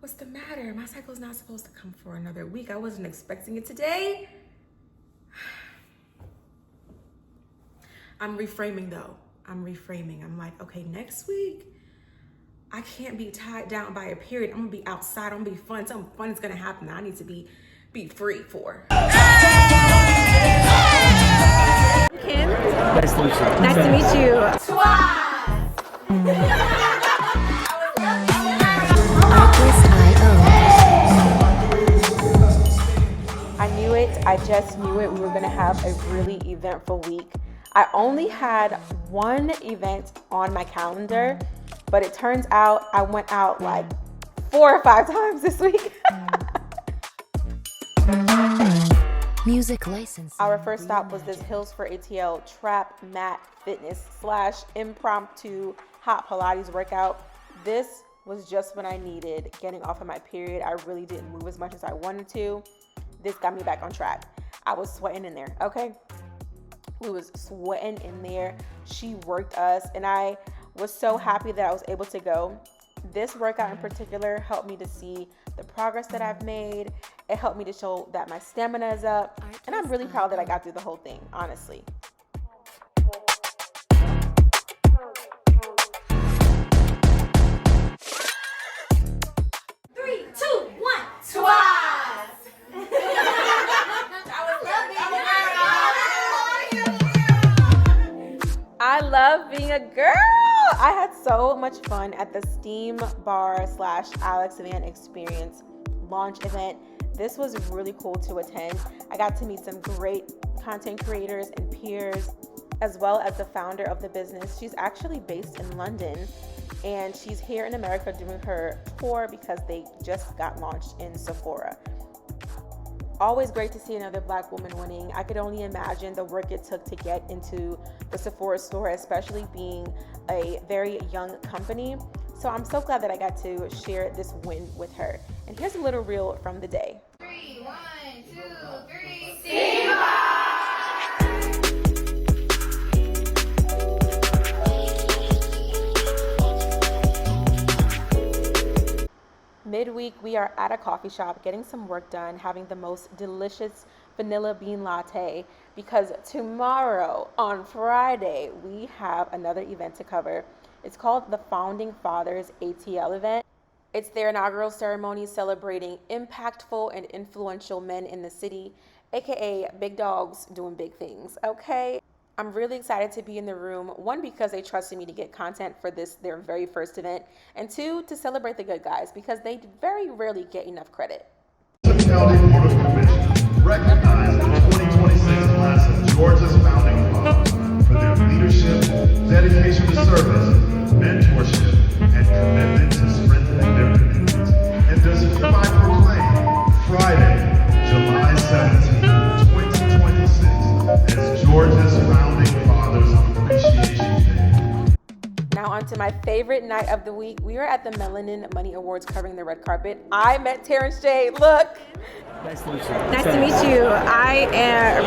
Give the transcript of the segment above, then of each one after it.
What's the matter? My cycle's not supposed to come for another week. I wasn't expecting it today. I'm reframing though. I'm like, okay, next week, I can't be tied down by a period. I'm gonna be outside, I'm gonna be fun. Something fun is gonna happen that I need to be free for. Kim. Nice to meet you. Nice to meet you. I knew it. I just knew it. We were gonna have a really eventful week. I only had one event on my calendar, but it turns out I went out like 4 or 5 times this week. Music license. Our first stop was this Hills for ATL trap mat fitness / impromptu hot Pilates workout. This was just when I needed getting off of my period. I really didn't move as much as I wanted to. This got me back on track. I was sweating in there, okay? We was sweating in there. She worked us, and I was so happy that I was able to go. This workout in particular helped me to see the progress that I've made. It helped me to show that my stamina is up, and I'm really proud that I got through the whole thing, honestly. I love being a girl. I had so much fun at the Steam Bar / Alex Van Experience launch event. This was really cool to attend. I got to meet some great content creators and peers, as well as the founder of the business. She's actually based in London, and she's here in America doing her tour because they just got launched in Sephora. Always great to see another Black woman winning. I could only imagine the work it took to get into the Sephora store, especially being a very young company. So I'm so glad that I got to share this win with her. And here's a little reel from the day. 3, 1, 2, 3, Simba! Midweek, we are at a coffee shop getting some work done, having the most delicious vanilla bean latte, because tomorrow on Friday we have another event to cover. It's called the Founding Fathers ATL event. It's their inaugural ceremony celebrating impactful and influential men in the city, aka big dogs doing big things, okay? I'm really excited to be in the room, 1, because they trusted me to get content for this, their very first event, and 2, to celebrate the good guys, because they very rarely get enough credit. The County Board of Commissioners recognized the 2026 class of Georgia's founding fathers for their leadership, dedication to service, mentorship, and commitment to strengthening their communities, and does hereby proclaim Friday, July 17, 2026, as Georgia's Founding Fathers Appreciation Day. Now on to my favorite night of the week. We are at the Melanin Money Awards covering the red carpet. I met Terrence J. Look. Nice to meet you. Nice to meet you. I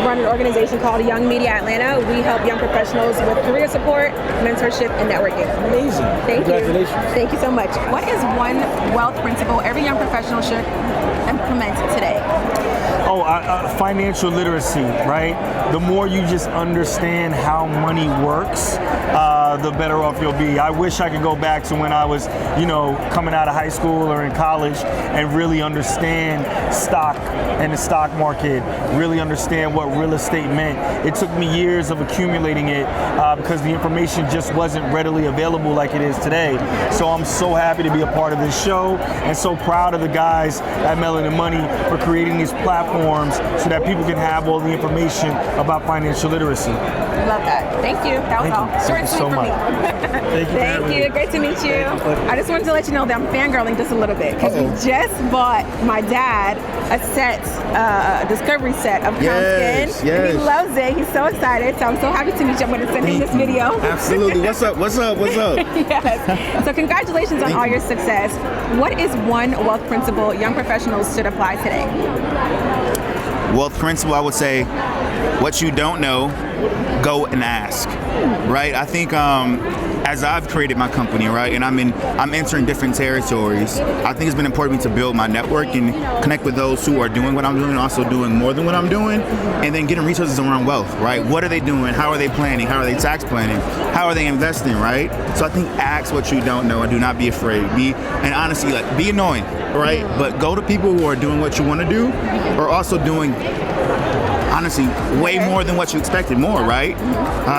run an organization called Young Media Atlanta. We help young professionals with career support, mentorship, and networking. Amazing. Thank Congratulations. you. Thank you so much. What is one wealth principle every young professional should implement today? Financial literacy, right? The more you just understand how money works, the better off you'll be. I wish I could go back to when I was, coming out of high school or in college and really understand stock and the stock market, really understand what real estate meant. It took me years of accumulating it because the information just wasn't readily available like it is today. So I'm so happy to be a part of this show and so proud of the guys at Melanin Money for creating these platforms so that people can have all the information about financial literacy. Love that. Thank you. That was all. Short and sweet for me. Thank you. Thank you. Great to meet you. I just wanted to let you know that I'm fangirling just a little bit because we just bought my dad a set, a discovery set of Pound Skin. Yes. And he loves it. He's so excited. So I'm so happy to meet you. I'm going to send him this video. Absolutely. What's up? Yes. So congratulations on all your success. What is one wealth principle young professionals should apply today? Wealth principle, I would say, what you don't know, go and ask, right? I think as I've created my company, right, and I'm entering different territories, I think it's been important to build my network and connect with those who are doing what I'm doing and also doing more than what I'm doing, and then getting resources around wealth, right? What are they doing? How are they planning? How are they tax planning? How are they investing, right? So I think ask what you don't know and do not be afraid. And honestly, like, be annoying, right? But go to people who are doing what you want to do or also doing, honestly, way more than what you expected more, right?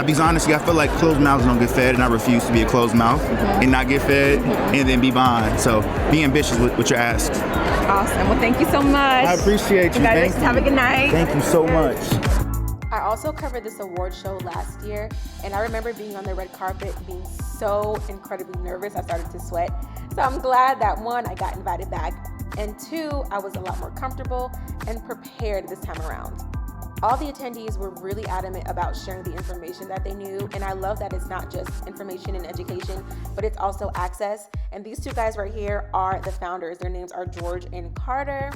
Because honestly, I feel like closed mouths don't get fed, and I refuse to be a closed mouth and not get fed and then be behind. So be ambitious with your asks. Awesome. Well, thank you so much. I appreciate you. Congratulations. Thank you. Have a good night. Thank you so much. I also covered this award show last year, and I remember being on the red carpet being so incredibly nervous I started to sweat. So I'm glad that one, I got invited back, and two, I was a lot more comfortable and prepared this time around. All the attendees were really adamant about sharing the information that they knew, and I love that it's not just information and education, but it's also access. And these two guys right here are the founders. Their names are George and Carter.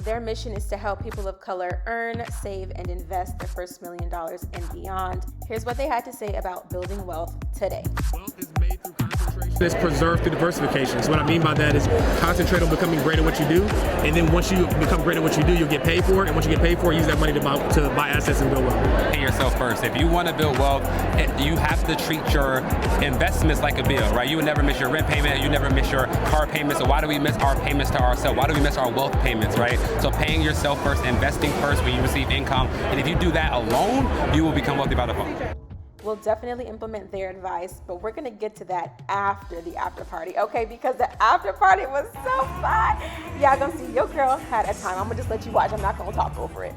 Their mission is to help people of color earn, save, and invest their first $1 million and beyond. Here's what they had to say about building wealth today. Wealth is made through concentration. It's preserved through diversification. So what I mean by that is concentrate on becoming great at what you do, and then once you become great at what you do, you'll get paid for it, and once you get paid for it, use that money to buy assets and build wealth. Pay yourself first. If you want to build wealth, you have to treat your investments like a bill, right? You would never miss your rent payment, you never miss your car payments. So why do we miss our payments to ourselves? Why do we miss our wealth payments, right? So paying yourself first, investing first when you receive income, and if you do that alone, you will become wealthy by default. We'll definitely implement their advice, but we're gonna get to that after the after party, okay? Because the after party was so fun. Y'all gonna see your girl had a time. I'm gonna just let you watch. I'm not gonna talk over it.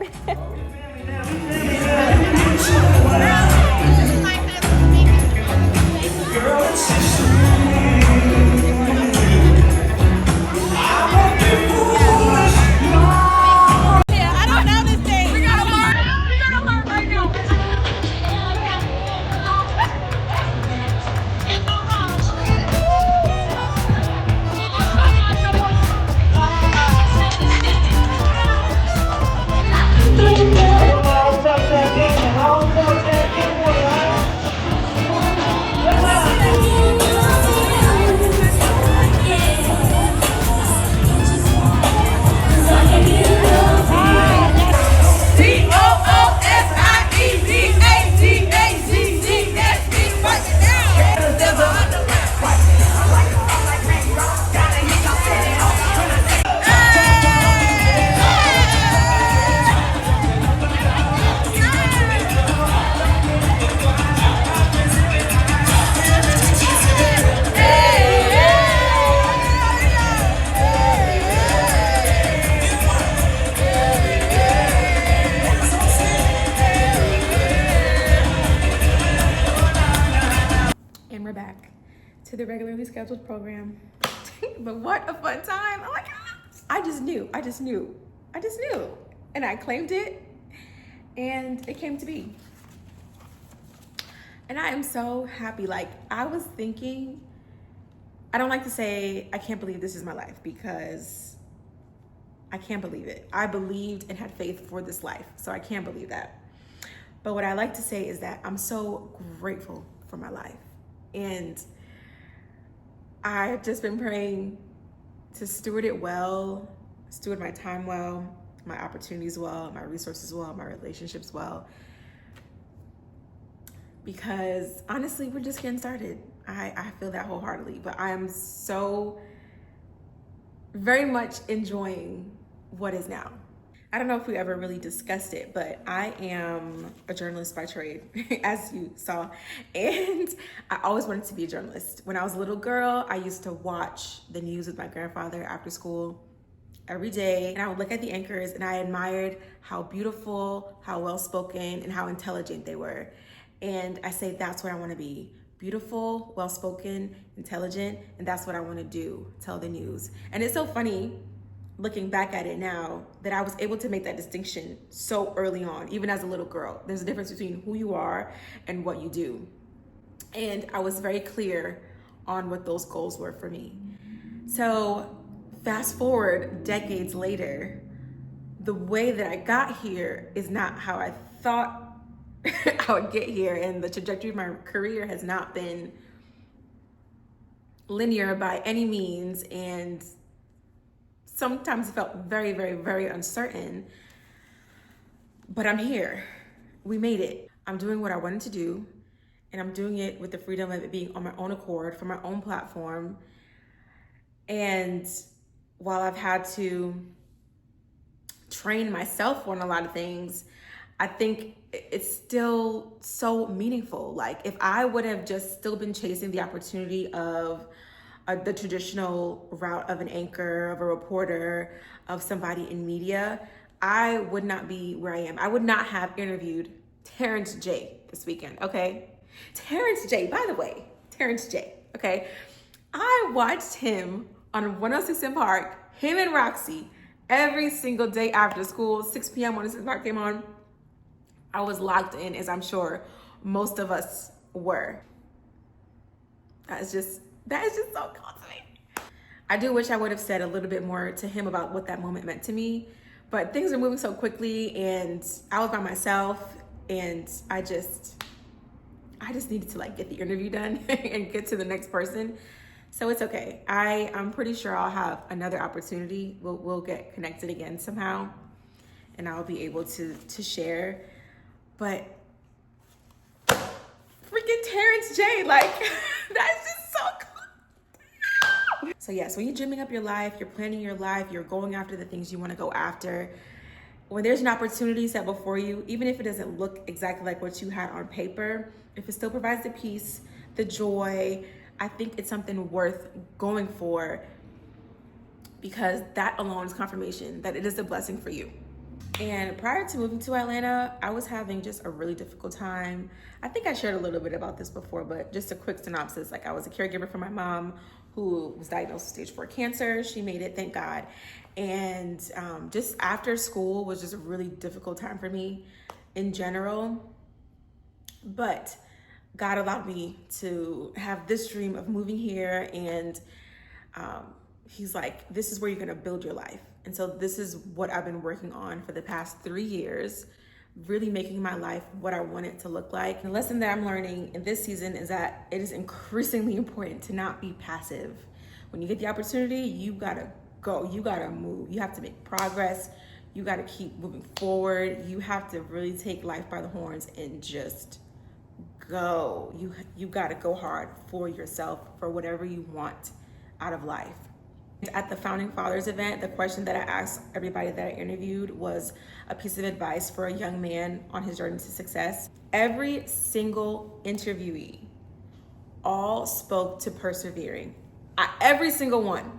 And we're back to the regularly scheduled program. But what a fun time. Oh my God. I just knew. And I claimed it, and it came to be. And I am so happy. Like, I was thinking, I don't like to say, I can't believe this is my life, because I can't believe it. I believed and had faith for this life, so I can't believe that. But what I like to say is that I'm so grateful for my life. And I've just been praying to steward it well, steward my time well, my opportunities well, my resources well, my relationships well. Because honestly, we're just getting started. I feel that wholeheartedly, but I am so very much enjoying what is now. I don't know if we ever really discussed it, but I am a journalist by trade, as you saw. And I always wanted to be a journalist. When I was a little girl, I used to watch the news with my grandfather after school every day. And I would look at the anchors, and I admired how beautiful, how well-spoken, and how intelligent they were. And I say, that's what I want to be. Beautiful, well-spoken, intelligent, and that's what I want to do, tell the news. And it's so funny, looking back at it now, that I was able to make that distinction so early on, even as a little girl. There's a difference between who you are and what you do. And I was very clear on what those goals were for me. So fast forward decades later, the way that I got here is not how I thought I would get here, and the trajectory of my career has not been linear by any means, and sometimes it felt very, very, very uncertain. But I'm here. We made it. I'm doing what I wanted to do, and I'm doing it with the freedom of it being on my own accord for my own platform. And while I've had to train myself on a lot of things, I think it's still so meaningful. Like, if I would have just still been chasing the opportunity of the traditional route of an anchor, of a reporter, of somebody in media, I would not be where I am. I would not have interviewed Terrence J this weekend, okay? Terrence J, by the way, Terrence J, okay? I watched him on 106 in Park, him and Roxy, every single day after school, 6 p.m. 106 in Park came on. I was locked in, as I'm sure most of us were. That is just so cool to me. I do wish I would have said a little bit more to him about what that moment meant to me, but things are moving so quickly, and I was by myself, and I just needed to like get the interview done and get to the next person. So it's okay. I'm pretty sure I'll have another opportunity. We'll get connected again somehow, and I'll be able to share. But freaking Terrence J, like, that's just so cool. So yes, when you're dreaming up your life, you're planning your life, you're going after the things you want to go after, when there's an opportunity set before you, even if it doesn't look exactly like what you had on paper, if it still provides the peace, the joy, I think it's something worth going for, because that alone is confirmation that it is a blessing for you. And prior to moving to Atlanta, I was having just a really difficult time. I think I shared a little bit about this before, but just a quick synopsis. Like, I was a caregiver for my mom, who was diagnosed with stage 4 cancer. She made it, thank God. And just after school was just a really difficult time for me in general. But God allowed me to have this dream of moving here, and he's like, this is where you're gonna build your life. And so this is what I've been working on for the past 3 years, really making my life what I want it to look like. The lesson that I'm learning in this season is that it is increasingly important to not be passive. When you get the opportunity, you gotta go, you gotta move, you have to make progress, you gotta keep moving forward, you have to really take life by the horns and just go. You gotta go hard for yourself, for whatever you want out of life. At the Founding Fathers event, the question that I asked everybody that I interviewed was a piece of advice for a young man on his journey to success. Every single interviewee all spoke to persevering. Every single one.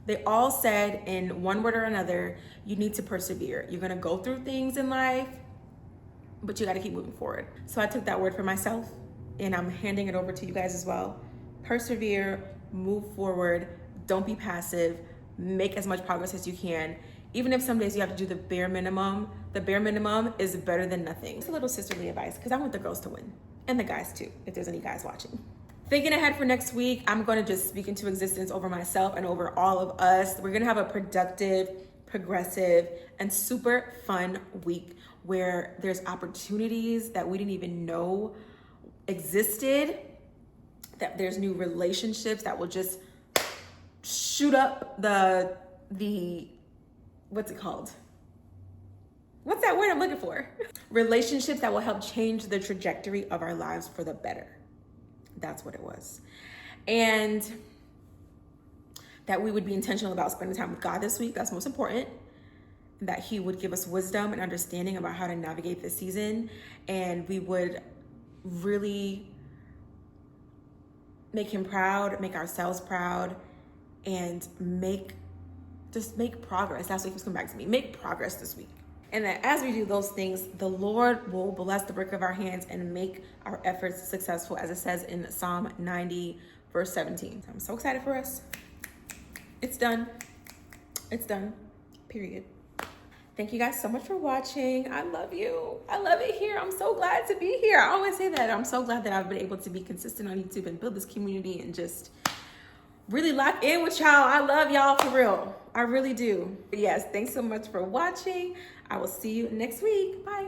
They all said in one word or another, you need to persevere. You're gonna go through things in life, but you gotta keep moving forward. So I took that word for myself, and I'm handing it over to you guys as well. Persevere, move forward, don't be passive, make as much progress as you can. Even if some days you have to do the bare minimum is better than nothing. It's a little sisterly advice, because I want the girls to win, and the guys too, if there's any guys watching. Thinking ahead for next week, I'm gonna just speak into existence over myself and over all of us. We're gonna have a productive, progressive, and super fun week where there's opportunities that we didn't even know existed, that there's new relationships that will just shoot up the what's it called? What's that word I'm looking for? Relationships that will help change the trajectory of our lives for the better. That's what it was. And that we would be intentional about spending time with God this week. That's most important. That he would give us wisdom and understanding about how to navigate this season. And we would really make him proud, make ourselves proud, and make progress. That's what keeps coming back to me. Make progress this week. And that as we do those things, the Lord will bless the work of our hands and make our efforts successful, as it says in Psalm 90, verse 17. I'm so excited for us. It's done. It's done. Period. Thank you guys so much for watching. I love you. I love it here. I'm so glad to be here. I always say that. I'm so glad that I've been able to be consistent on YouTube and build this community and just really lock in with y'all. I love y'all for real. I really do. Yes, thanks so much for watching. I will see you next week. Bye.